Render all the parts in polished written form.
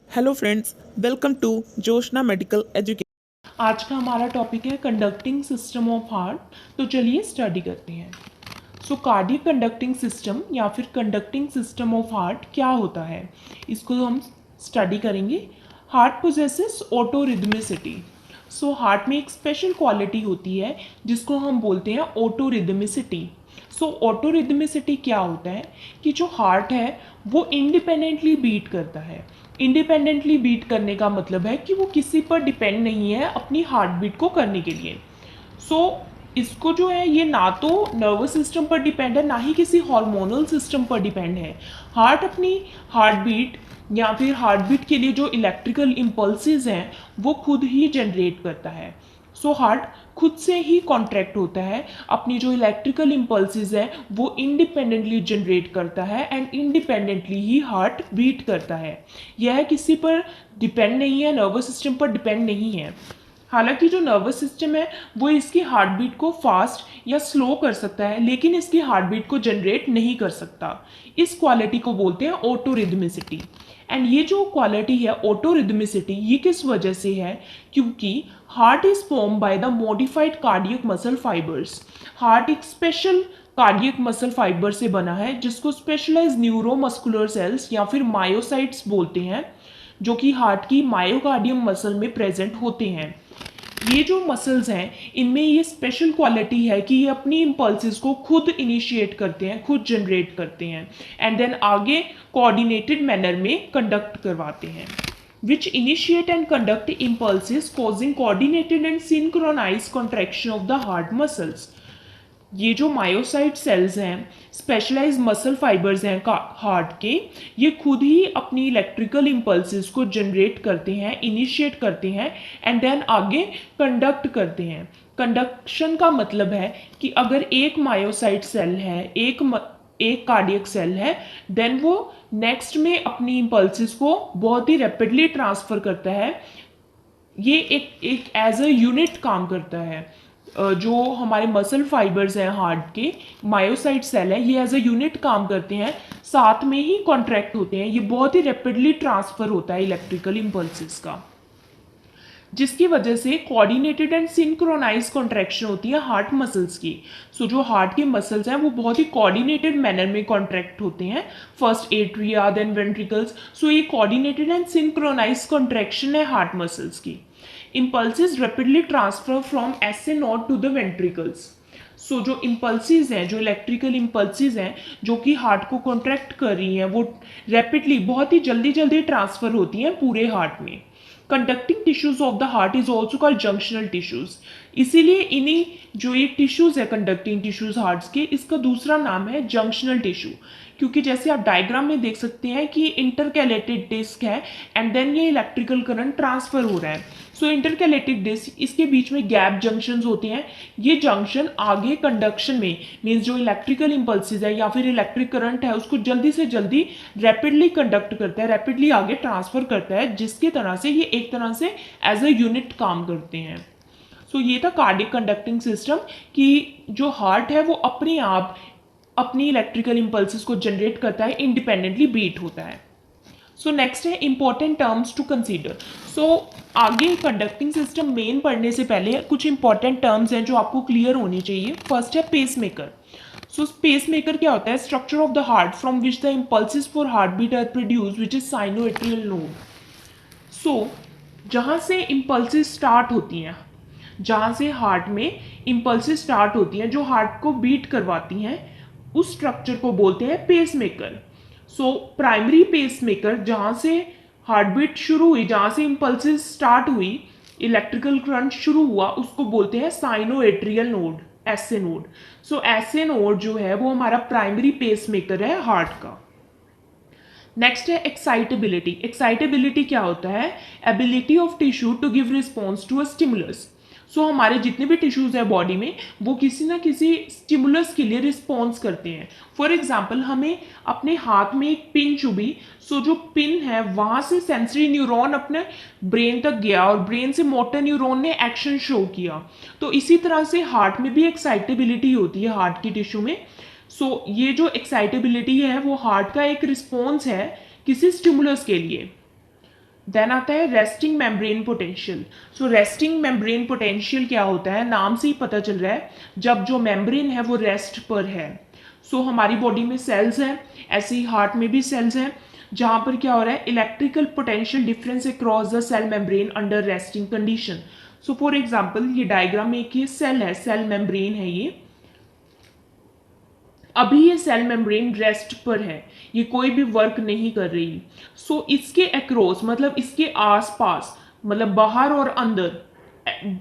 Hello friends, welcome to Joshna medical education. आज का हमारा टॉपिक है कंडक्टिंग सिस्टम ऑफ हार्ट। तो चलिए स्टडी करते हैं। सो कार्डियक कंडक्टिंग सिस्टम या फिर कंडक्टिंग सिस्टम ऑफ हार्ट क्या होता है, इसको हम स्टडी करेंगे। Heart possesses auto rhythmicity. So heart में एक स्पेशल क्वालिटी होती है जिसको हम बोलते हैं ऑटो रिदमिसिटी। सो ऑटो रिदमिसिटी क्या होता है कि जो हार्ट है वो इंडिपेंडेंटली बीट करता है। इंडिपेंडेंटली बीट करने का मतलब है कि वो किसी पर डिपेंड नहीं है अपनी हार्ट बीट को करने के लिए। सो इसको जो है ये ना तो नर्वस सिस्टम पर डिपेंड है ना ही किसी हार्मोनल सिस्टम पर डिपेंड है। हार्ट अपनी हार्ट बीट या फिर हार्ट बीट के लिए जो इलेक्ट्रिकल इम्पल्सेस हैं वो खुद ही जनरेट करता है। सो हार्ट खुद से ही कॉन्ट्रैक्ट होता है, अपनी जो इलेक्ट्रिकल इम्पल्सेस है वो इंडिपेंडेंटली जनरेट करता है एंड इंडिपेंडेंटली ही हार्ट बीट करता है। यह किसी पर डिपेंड नहीं है, नर्वस सिस्टम पर डिपेंड नहीं है। हालांकि जो नर्वस सिस्टम है वो इसकी हार्ट बीट को फास्ट या स्लो कर सकता है लेकिन इसकी हार्ट बीट को जनरेट नहीं कर सकता। इस क्वालिटी को बोलते हैं ऑटो रिदमिसिटी। एंड ये जो क्वालिटी है ऑटो रिदमिसिटी ये किस वजह से है, क्योंकि heart is form by the modified cardiac muscle fibres. Heart एक स्पेशल कार्डियक मसल फाइबर से बना है जिसको स्पेशलाइज न्यूरोमस्कुलर सेल्स या फिर मायोसाइट्स बोलते हैं, जो कि हार्ट की मायोकार्डियम मसल में प्रेजेंट होते हैं। ये जो मसल्स हैं इनमें ये स्पेशल क्वालिटी है कि ये अपनी इम्पल्सेस को खुद इनिशिएट करते हैं, खुद जनरेट करते हैं एंड देन आगे कोऑर्डिनेटेड मैनर में कंडक्ट करवाते हैं। Which initiate and conduct impulses causing coordinated and synchronise contraction of the heart muscles. ये जो मायोसाइट सेल्स हैं, स्पेशलाइज्ड मसल फाइबर्स हैं हार्ट के, ये खुद ही अपनी इलेक्ट्रिकल इम्पल्सेस को जनरेट करते हैं, इनिशिएट करते हैं एंड देन आगे कंडक्ट करते हैं। कंडक्शन का मतलब है कि अगर एक मायोसाइट सेल है, एक कार्डियक सेल है, देन वो नेक्स्ट में अपनी इम्पल्सेस को बहुत ही रैपिडली ट्रांसफर करता है। ये एक एज अ यूनिट काम करता है। जो हमारे मसल फाइबर्स हैं हार्ट के, मायोसाइट सेल है, ये एज अ यूनिट काम करते हैं, साथ में ही कॉन्ट्रैक्ट होते हैं। ये बहुत ही रैपिडली ट्रांसफर होता है इलेक्ट्रिकल इम्पल्सेस का, जिसकी वजह से कोऑर्डिनेटेड एंड सिंक्रोनाइज कॉन्ट्रैक्शन होती है हार्ट मसल्स की। सो जो हार्ट के मसल्स हैं वो बहुत ही कोऑर्डिनेटेड मैनर में कॉन्ट्रैक्ट होते हैं, first atria then ventricles. So ये कोऑर्डिनेटेड एंड सिंक्रोनाइज कॉन्ट्रैक्शन है हार्ट मसल्स की। Impulses rapidly transfer from S A node to the ventricles. So जो इम्पल्सेस हैं, जो इलेक्ट्रिकल इम्पल्सेस हैं जो कि हार्ट को कॉन्ट्रैक्ट कर रही हैं, वो रैपिडली बहुत ही जल्दी जल्दी ट्रांसफर होती हैं पूरे हार्ट में। Conducting tissues of the heart is also called junctional tissues. इसीलिए इन्हीं जो ये टिश्यूज है कंडक्टिंग टिश्यूज हार्ट के, इसका दूसरा नाम है जंक्शनल टिश्यू। क्योंकि जैसे आप डायग्राम में देख सकते हैं कि इंटरकैलेटेड डिस्क है एंड देन ये इलेक्ट्रिकल करंट ट्रांसफर हो रहा है। सो इंटरकैलेटेड डिस्क, इसके बीच में गैप जंक्शंस होते हैं। ये जंक्शन आगे कंडक्शन में मीन्स जो इलेक्ट्रिकल इम्पल्सेस है या फिर इलेक्ट्रिक करंट है उसको जल्दी से जल्दी रैपिडली कंडक्ट करता है, रैपिडली आगे ट्रांसफर करता है, जिसकी तरह से ये एक तरह से एज अ यूनिट काम करते हैं। सो ये था कार्डियक कंडक्टिंग सिस्टम कि जो हार्ट है वो अपने आप अपनी इलेक्ट्रिकल इम्पल्सेस को जनरेट करता है, इंडिपेंडेंटली बीट होता है। सो नेक्स्ट है इंपॉर्टेंट टर्म्स टू कंसीडर। सो आगे कंडक्टिंग सिस्टम मेन पढ़ने से पहले कुछ इंपॉर्टेंट टर्म्स हैं जो आपको क्लियर होनी चाहिए। फर्स्ट है pacemaker. So pacemaker क्या होता है? Structure of the heart from which the impulses for heartbeat are produce which is sinoatrial node. So जहाँ से इम्पल्सेस स्टार्ट होती हैं, जहाँ से हार्ट में इम्पल्सेस स्टार्ट होती हैं जो हार्ट को बीट करवाती हैं, उस स्ट्रक्चर को बोलते हैं pacemaker. So primary pacemaker, जहाँ से हार्ट बीट शुरू हुई, जहाँ से इम्पल्सेस स्टार्ट हुई, इलेक्ट्रिकल करंट शुरू हुआ, उसको बोलते हैं sinoatrial node, SA node. So SA node जो है वो हमारा प्राइमरी पेस मेकर है हार्ट का। नेक्स्ट है एक्साइटेबिलिटी। एक्साइटेबिलिटी क्या होता है? Ability of tissue to give response to a stimulus. So हमारे जितने भी टिश्यूज है बॉडी में वो किसी ना किसी स्टिमुलस के लिए रिस्पॉन्स करते हैं। फॉर एग्जाम्पल, हमें अपने हाथ में एक पिन चुभी, सो जो पिन है वहां से सेंसरी न्यूरॉन अपने ब्रेन तक गया और ब्रेन से मोटर न्यूरॉन ने एक्शन शो किया। तो इसी तरह से हार्ट में भी एक्साइटेबिलिटी होती है हार्ट की टिश्यू में। सो ये जो एक्साइटेबिलिटी है वो हार्ट का एक रिस्पॉन्स है किसी स्टिमुलस के लिए। देन आता है रेस्टिंग मेम्ब्रेन पोटेंशियल। सो रेस्टिंग मेम्ब्रेन पोटेंशियल क्या होता है, नाम से ही पता चल रहा है जब जो मेम्ब्रेन है वो रेस्ट पर है। सो हमारी बॉडी में सेल्स हैं, ऐसे ही हार्ट में भी सेल्स हैं, जहां पर क्या हो रहा है, electrical potential difference across the cell membrane under resting condition. So for example ये डायग्राम में एक ये सेल है, सेल मेम्ब्रेन है ये, अभी ये सेल मेम्ब्रेन रेस्ट पर है, ये कोई भी वर्क नहीं कर रही। सो इसके अक्रॉस मतलब इसके आसपास, मतलब बाहर और अंदर,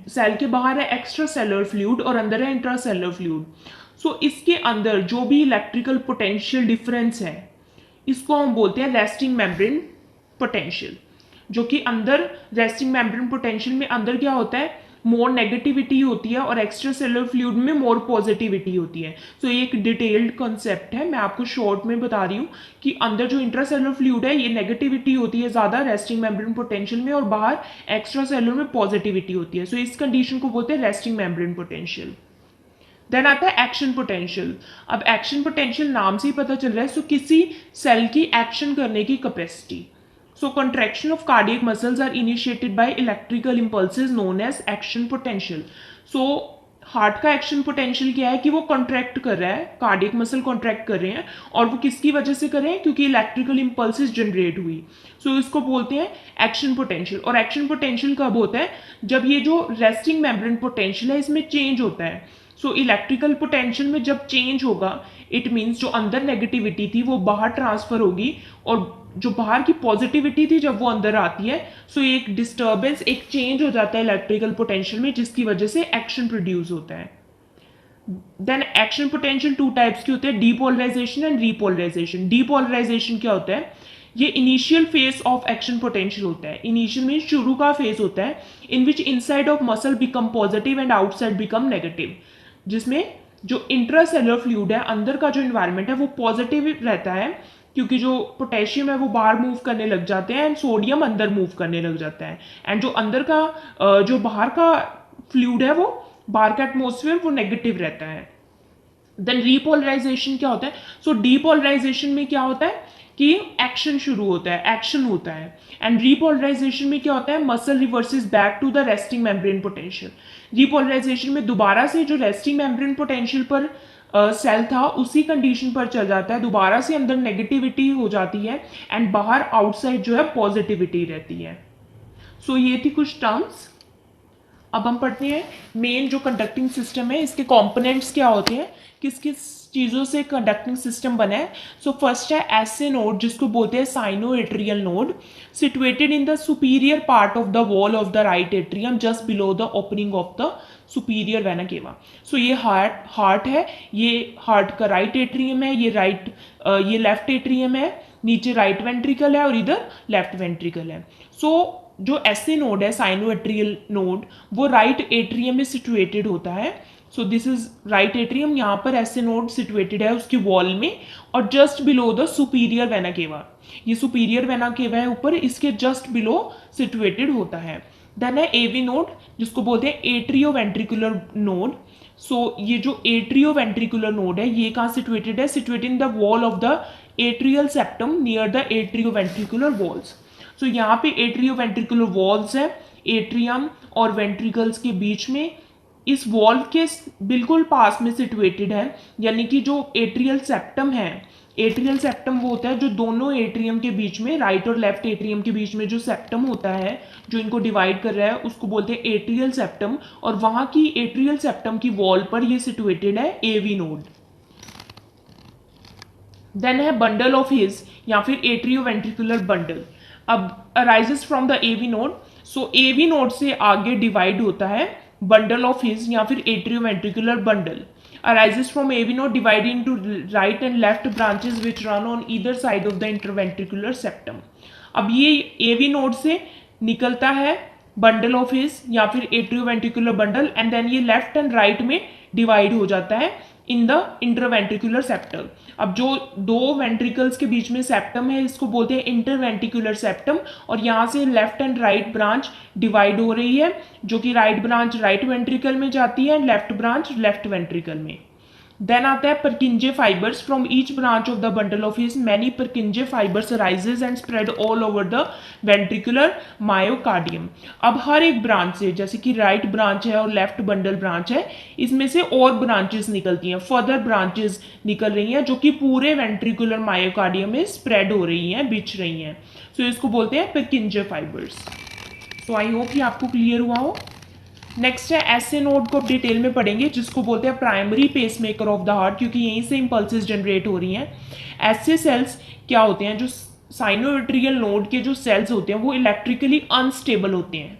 सेल के बाहर है एक्स्ट्रा सेलुलर फ्लूइड और अंदर है इंट्रा सेलुलर फ्लूइड। सो इसके अंदर जो भी इलेक्ट्रिकल पोटेंशियल डिफरेंस है इसको हम बोलते हैं रेस्टिंग मेम्ब्रेन पोटेंशियल। जो कि अंदर रेस्टिंग मेम्ब्रेन पोटेंशियल में अंदर क्या होता है, मोर नेगेटिविटी होती है और एक्स्ट्रा सेलुलर फ्लूइड में मोर पॉजिटिविटी होती है। सो ये एक डिटेल्ड कॉन्सेप्ट है, मैं आपको शॉर्ट में बता रही हूँ कि अंदर जो इंट्रा सेलुलर फ्लूइड है ये नेगेटिविटी होती है ज़्यादा रेस्टिंग मेम्ब्रेन पोटेंशियल में, और बाहर एक्स्ट्रा सेलुलर में पॉजिटिविटी होती है। सो इस कंडीशन को बोलते हैं रेस्टिंग मेम्ब्रेन पोटेंशियल। देन आता है एक्शन पोटेंशियल। अब एक्शन पोटेंशियल नाम से ही पता चल रहा है, सो किसी सेल की एक्शन करने की capacity. So contraction of cardiac muscles are initiated by electrical impulses known as action potential. So heart का एक्शन पोटेंशियल क्या है कि वो कॉन्ट्रैक्ट कर रहा है, कार्डियक मसल कॉन्ट्रैक्ट कर रहे हैं, और वो किसकी वजह से कर रहे हैं, क्योंकि इलेक्ट्रिकल इंपल्सेस जनरेट हुई। सो इसको बोलते हैं एक्शन पोटेंशियल। और एक्शन पोटेंशियल कब होता है, जब ये जो रेस्टिंग मेम्ब्रेन पोटेंशियल है इसमें चेंज होता है। सो इलेक्ट्रिकल पोटेंशियल में जब चेंज होगा, इट मीन्स जो अंदर नेगेटिविटी थी वो बाहर ट्रांसफर होगी, और जो बाहर की पॉजिटिविटी थी जब वो अंदर आती है, सो एक डिस्टर्बेंस, एक चेंज हो जाता है इलेक्ट्रिकल पोटेंशियल में, जिसकी वजह से एक्शन प्रोड्यूस होता है। Then action potential two types के होते हैं, डीपोलराइजेशन एंड रीपोलराइजेशन। डीपोलराइजेशन क्या होता है, ये initial phase of action potential होता है। इनिशियल मीन शुरू का फेज होता है, in which inside of muscle become positive and outside become negative, जिसमें जो इंट्रासेलुलर फ्लूइड है, अंदर का जो इन्वायरमेंट है वो पॉजिटिव रहता है, क्योंकि जो पोटेशियम है वो बाहर मूव करने लग जाते हैं एंड सोडियम अंदर मूव करने लग जाता है, एंड जो अंदर का जो बाहर का फ्लूइड है, वो बाहर का एटमोसफियर वो नेगेटिव रहता है। देन रीपोलराइजेशन क्या होता है, सो डीपोलराइजेशन में क्या होता है कि एक्शन शुरू होता है, एक्शन होता है, एंड रीपोलराइजेशन में क्या होता है, muscle reverses back to the resting membrane potential. Repolarization में दोबारा से जो रेस्टिंग मेम्ब्रेन पोटेंशियल पर सेल था उसी कंडीशन पर चल जाता है, दोबारा से अंदर नेगेटिविटी हो जाती है एंड बाहर आउटसाइड जो है पॉजिटिविटी रहती है। सो ये थी कुछ टर्म्स। अब हम पढ़ते हैं मेन जो कंडक्टिंग सिस्टम है, इसके कंपोनेंट्स क्या होते हैं, किस किस चीज़ों से कंडक्टिंग सिस्टम बना है। सो फर्स्ट है एसए नोड, जिसको बोलते हैं sinoatrial node, situated in the superior part of the wall of the right atrium just below the opening of the superior vena cava. So ये हार्ट है, ये heart का राइट एट्रियम है, ये लेफ्ट एट्रियम है, नीचे राइट वेंट्रिकल है और इधर लेफ्ट वेंट्रिकल है। सो जो एसए नोड है, साइनोएट्रियल नोड, वो राइट एट्रियम में सिचुएटेड होता है। So this is right atrium, यहाँ पर एसए नोड सिचुएटेड है उसकी वॉल में, और just below the superior vena केवा, ये सुपीरियर वेना केवा है ऊपर, इसके जस्ट बिलो सिचुएटेड होता है। देन है एवी नोड, जिसको बोलते हैं एट्रियो वेंट्रिकुलर नोड। सो ये जो एट्रियो वेंट्रिकुलर नोड है ये कहाँ सिचुएटेड है, situated in the wall of the atrial septum near the atrioventricular walls. So यहाँ पे एट्रियो वेंट्रिकुलर वॉल्स है, एट्रियम और वेंट्रिकल्स के बीच में, इस वॉल के बिल्कुल पास में सिचुएटेड है, यानी कि जो एट्रियल सेप्टम है, एट्रियल सेप्टम वो होता है जो दोनों एट्रियम के बीच में, राइट और लेफ्ट एट्रियम के बीच में जो सेप्टम होता है जो इनको डिवाइड कर रहा है, उसको बोलते हैं एट्रियल सेप्टम, और वहां की एट्रियल सेप्टम की वॉल पर ये सिचुएटेड है एवी नोड। देन है बंडल ऑफ हिज या फिर एट्रियो वेंट्रिकुलर बंडल। अब arises from the AV node, so AV node से आगे डिवाइड होता है बंडल ऑफ हिज या फिर atrio ventricular bundle. Arises from AV node divided into right and left branches which run on either side of the interventricular septum। अब ये AV node से निकलता है बंडल ऑफ हिज या फिर एट्रियोवेंट्रिकुलर बंडल, एंड देन ये left and right में divide हो जाता है इन द इंटरवेंट्रिकुलर सेप्टम। अब जो दो वेंट्रिकल्स के बीच में सेप्टम है इसको बोलते हैं इंटरवेंट्रिकुलर सेप्टम, और यहाँ से left and right branch divide हो रही है, जो कि राइट ब्रांच राइट वेंट्रिकल में जाती है and left branch left ventricle में। देन आता है परकिंजे fibres from each branch of the bundle of his many परकिंजे fibres arises and spread all over the ventricular myocardium. अब हर एक ब्रांच से, जैसे कि राइट ब्रांच है और लेफ्ट बंडल ब्रांच है, इसमें से और ब्रांचेस निकलती हैं, फर्दर ब्रांचेस निकल रही हैं जो कि पूरे वेंट्रिकुलर मायोकार्डियम में स्प्रेड हो रही हैं, बिछ रही हैं। सो इसको बोलते हैं परकिंजे फाइबर्स। सो आई होप ये आपको क्लियर हुआ हो। नेक्स्ट है एसए नोड को डिटेल में पढ़ेंगे, जिसको बोलते हैं primary pacemaker of the heart, क्योंकि यहीं से इंपल्सेस जनरेट हो रही हैं। एसए सेल्स क्या होते हैं, जो साइनोवेट्रियल नोड के जो सेल्स होते हैं वो इलेक्ट्रिकली अनस्टेबल होते हैं,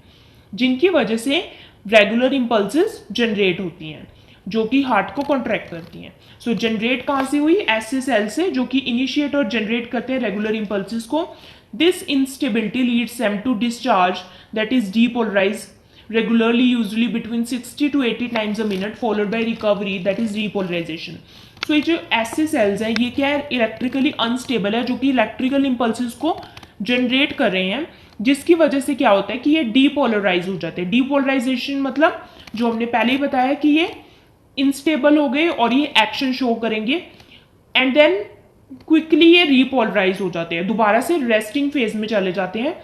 जिनकी वजह से रेगुलर इंपल्सेस जनरेट होती हैं जो कि हार्ट को कॉन्ट्रैक्ट करती हैं। सो जनरेट कहाँ से हुई, एसए सेल से, जो कि इनिशिएट और जनरेट करते हैं रेगुलर इंपल्सेस को। This instability leads them to discharge that is depolarize regularly, usually between 60 to 80 times a minute, followed by recovery, that is repolarization. So ये जो ऐसे सेल्स हैं ये क्या है, इलेक्ट्रिकली अनस्टेबल है, जो कि इलेक्ट्रिकल इंपल्सेस को जनरेट कर रहे हैं, जिसकी वजह से क्या होता है कि ये डीपोलराइज हो जाते हैं। डीपोलराइजेशन मतलब जो हमने पहले ही बताया कि ये इनस्टेबल हो गए और ये एक्शन शो करेंगे, एंड देन क्विकली ये रीपोलराइज हो जाते हैं, दोबारा से रेस्टिंग फेज में चले जाते हैं।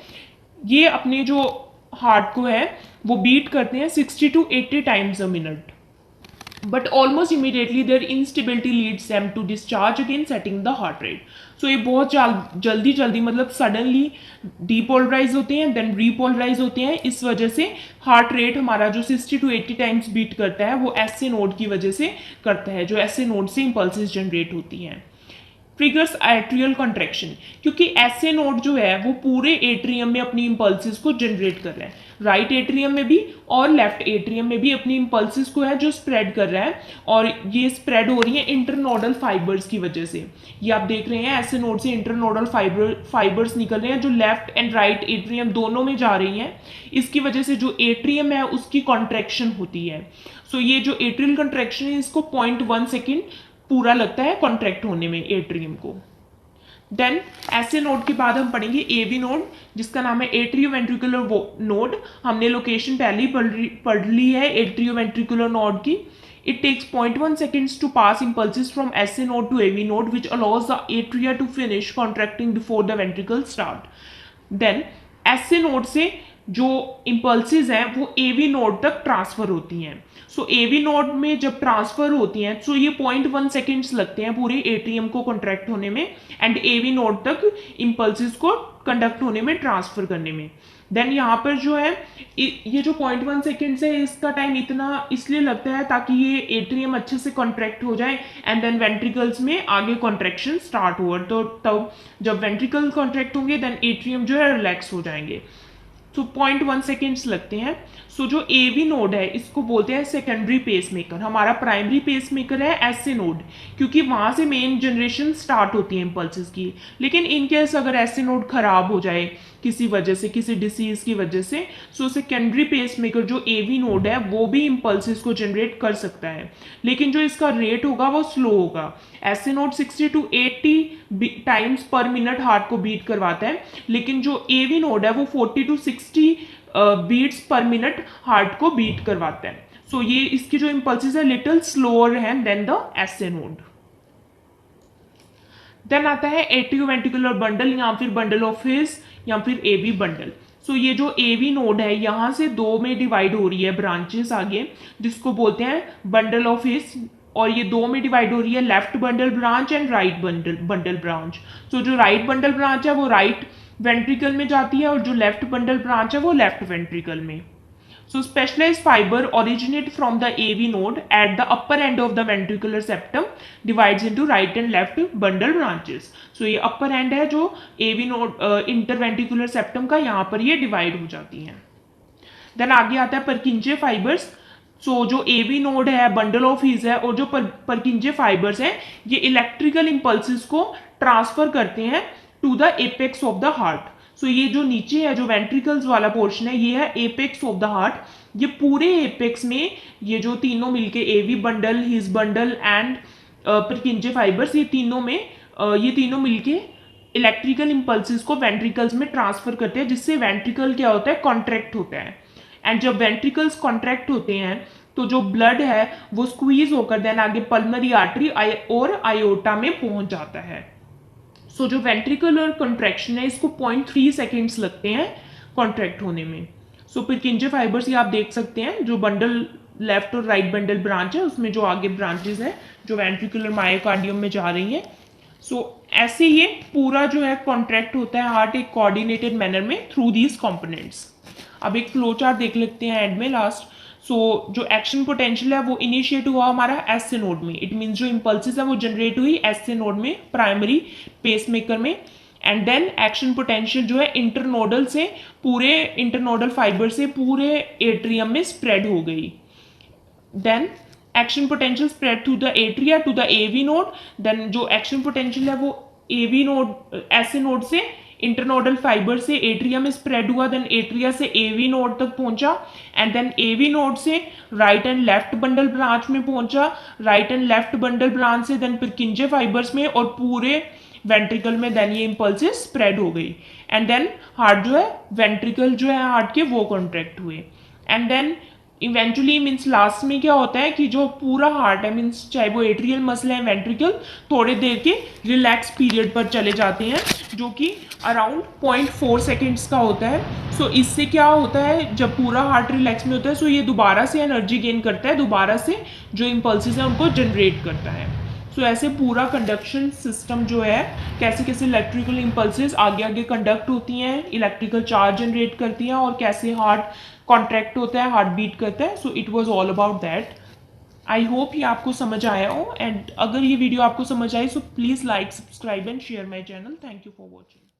ये अपने जो हार्ट को है वो बीट करते हैं 60 to 80 times a minute, but almost immediately their instability leads them to discharge again, setting the heart rate. So ये बहुत जल्दी मतलब सडनली डीपोलराइज होते हैं, देन रीपोलराइज होते हैं। इस वजह से हार्ट रेट हमारा जो 60 to 80 टाइम्स बीट करता है वो एसए नोड की वजह से करता है, जो एसए नोड से इंपल्सेस जनरेट होती हैं। ट्रिगर्स एट्रियल कॉन्ट्रैक्शन, क्योंकि एसए नोड जो है वो पूरे एट्रियम में अपनी इंपल्सेस को जनरेट कर रहा है, राइट एट्रियम में भी और लेफ्ट एट्रियम में भी अपनी इंपल्सेस को है जो स्प्रेड कर रहा है, और ये स्प्रेड हो रही है इंटरनोडल फाइबर्स की वजह से। ये आप देख रहे हैं एसए नोड से इंटरनोडल फाइबर्स निकल रहे हैं जो लेफ्ट एंड राइट एट्रियम दोनों में जा रही हैं। इसकी वजह से जो एट्रियम है उसकी कॉन्ट्रैक्शन होती है। सो ये जो एट्रियल कॉन्ट्रैक्शन है इसको 0.1 सेकेंड पूरा लगता है कॉन्ट्रैक्ट होने में एट्रियम को। देन एसए नोड के बाद हम पढ़ेंगे एवी नोड, जिसका नाम है एट्रियोवेंट्रिकुलर नोड। हमने लोकेशन पहले ही पढ़ ली है एट्रियोवेंट्रिकुलर नोड की। It takes 0.1 seconds to pass impulses from SA node to AV node, which allows the atria to finish contracting before the ventricles start. Then SA node से जो impulses हैं वो AV node तक transfer होती हैं। सो AV node में जब transfer होती हैं तो ये 0.1 सेकेंड्स लगते हैं पूरे एट्रियम को कॉन्ट्रैक्ट होने में एंड AV node तक impulses को कंडक्ट होने में, ट्रांसफर करने में। देन यहाँ पर जो है ये जो 0.1 सेकेंड्स है इसका टाइम इतना इसलिए लगता है ताकि ये एट्रियम अच्छे से कॉन्ट्रैक्ट हो जाए एंड देन वेंट्रिकल्स में आगे कॉन्ट्रैक्शन स्टार्ट हो, तो तब जब वेंट्रिकल कॉन्ट्रैक्ट होंगे देन एट्रियम जो है रिलैक्स हो जाएंगे। तो 0.1 सेकेंड्स लगते हैं। सो जो एवी नोड है इसको बोलते हैं सेकेंडरी पेसमेकर। हमारा प्राइमरी पेसमेकर है एसए नोड, क्योंकि वहां से मेन जनरेशन स्टार्ट होती है इंपल्सेस की। लेकिन इन केस अगर एसए नोड खराब हो जाए किसी वजह से, किसी डिसीज की वजह से, सो सेकेंडरी पेसमेकर जो एवी नोड है वो भी इंपल्सेस को जनरेट कर सकता है, लेकिन जो इसका रेट होगा वो स्लो होगा। एसए नोड 60 to 80 टाइम्स पर मिनट हार्ट को बीट करवाता है, लेकिन जो एवी नोड है वो 40 to 60 बीट्स पर मिनट हार्ट को बीट करवाता है। सो ये इसकी जो इंपल्सेस है लिटिल स्लोअर है then the SA node. Then आता है एट्रियोवेंट्रिकुलर बंडल या फिर बंडल ऑफ हिस या फिर एवी बंडल। सो ये जो एवी नोड है यहाँ से दो में डिवाइड हो रही है ब्रांचेस आगे, जिसको बोलते हैं बंडल ऑफ हिस, और ये दो में डिवाइड हो रही है left bundle branch and right bundle branch. So जो राइट बंडल ब्रांच है वो राइट वेंट्रिकल में जाती है और जो लेफ्ट बंडल ब्रांच है वो लेफ्ट वेंट्रिकल में। So specialized fiber originate from the AV node at the upper end of the ventricular septum, divides into right and left bundle branches. So ये upper end है जो AV node interventricular septum का, यहाँ पर ये divide हो जाती हैं। Then आगे आता है Purkinje fibers. So जो AV node है bundle of His है और जो Purkinje fibers हैं ये electrical impulses को transfer करते हैं to the apex of the heart. सो ये जो नीचे है जो वेंट्रिकल्स वाला पोर्शन है ये है एपेक्स ऑफ द हार्ट। ये पूरे एपेक्स में ये जो तीनों मिलके AV bundle, His bundle and Purkinje fibres, ये तीनों मिलके इलेक्ट्रिकल इंपल्सेस को वेंट्रिकल्स में ट्रांसफर करते हैं, जिससे वेंट्रिकल क्या होता है, कॉन्ट्रैक्ट होता है। एंड जब वेंट्रिकल्स कॉन्ट्रैक्ट होते हैं तो जो ब्लड है वो स्क्वीज होकर देन आगे पल्मोनरी आर्टरी और आयोटा में पहुंच जाता है। सो जो वेंट्रिकुलर कंट्रैक्शन है इसको 0.3 सेकेंड्स लगते हैं कॉन्ट्रैक्ट होने में। सो पिर्किंजे फाइबर्स ये आप देख सकते हैं, जो बंडल लेफ्ट और राइट बंडल ब्रांच है उसमें जो आगे ब्रांचेस हैं जो वेंट्रिकुलर मायोकार्डियम में जा रही हैं। सो ऐसे ये पूरा जो है कॉन्ट्रैक्ट होता है हार्ट एक कोऑर्डिनेटेड मैनर में थ्रू दीज कंपोनेंट्स। अब एक फ्लो चार्ट देख लेते हैं एंड में लास्ट। सो जो एक्शन पोटेंशियल है वो इनिशिएट हुआ हमारा एस से नोड में, इट मीन्स जो इम्पल्सिस है वो जनरेट हुई एस से नोड में प्राइमरी पेसमेकर में, एंड देन एक्शन पोटेंशियल जो है इंटरनोडल से पूरे इंटरनोडल फाइबर से पूरे एट्रियम में स्प्रेड हो गई। Then action potential spread through the atria to the AV node, then जो एक्शन पोटेंशियल है वो एवी नोड एस नोड से इंटरनोडल फाइबर से एट्रिया में स्प्रेड हुआ, देन एट्रिया से एवी नोड तक पहुंचा, एंड देन एवी नोड से right and left bundle branch में पहुंचा, right and left bundle branch से देन पिर्किंजे फाइबर्स में और पूरे वेंट्रिकल में देन ये इम्पल्सेस स्प्रेड हो गई, एंड देन हार्ट जो है वेंट्रिकल जो है हार्ट के वो कॉन्ट्रैक्ट हुए, and then eventually means last में क्या होता है कि जो पूरा हार्ट है मीन्स चाहे वो एट्रियल मसल है वेंट्रिकल थोड़े देर के रिलैक्स पीरियड पर चले जाते हैं जो कि अराउंड 0.4 सेकेंड्स का होता है। सो इससे क्या होता है जब पूरा हार्ट रिलैक्स में होता है सो ये दोबारा से एनर्जी गेन करता है, दोबारा से जो इम्पल्सेस हैं उनको जनरेट करता है। सो ऐसे पूरा कंडक्शन सिस्टम जो है कैसे कैसे इलेक्ट्रिकल इम्पल्सेस आगे आगे कंडक्ट होती हैं, इलेक्ट्रिकल चार्ज जनरेट करती हैं और कैसे हार्ट कॉन्ट्रैक्ट होता है, हार्ट बीट करता है। So it was all about that. I hope ये आपको समझ आया हो, एंड अगर ये वीडियो आपको समझ आई so please like subscribe and share my channel. Thank you for watching.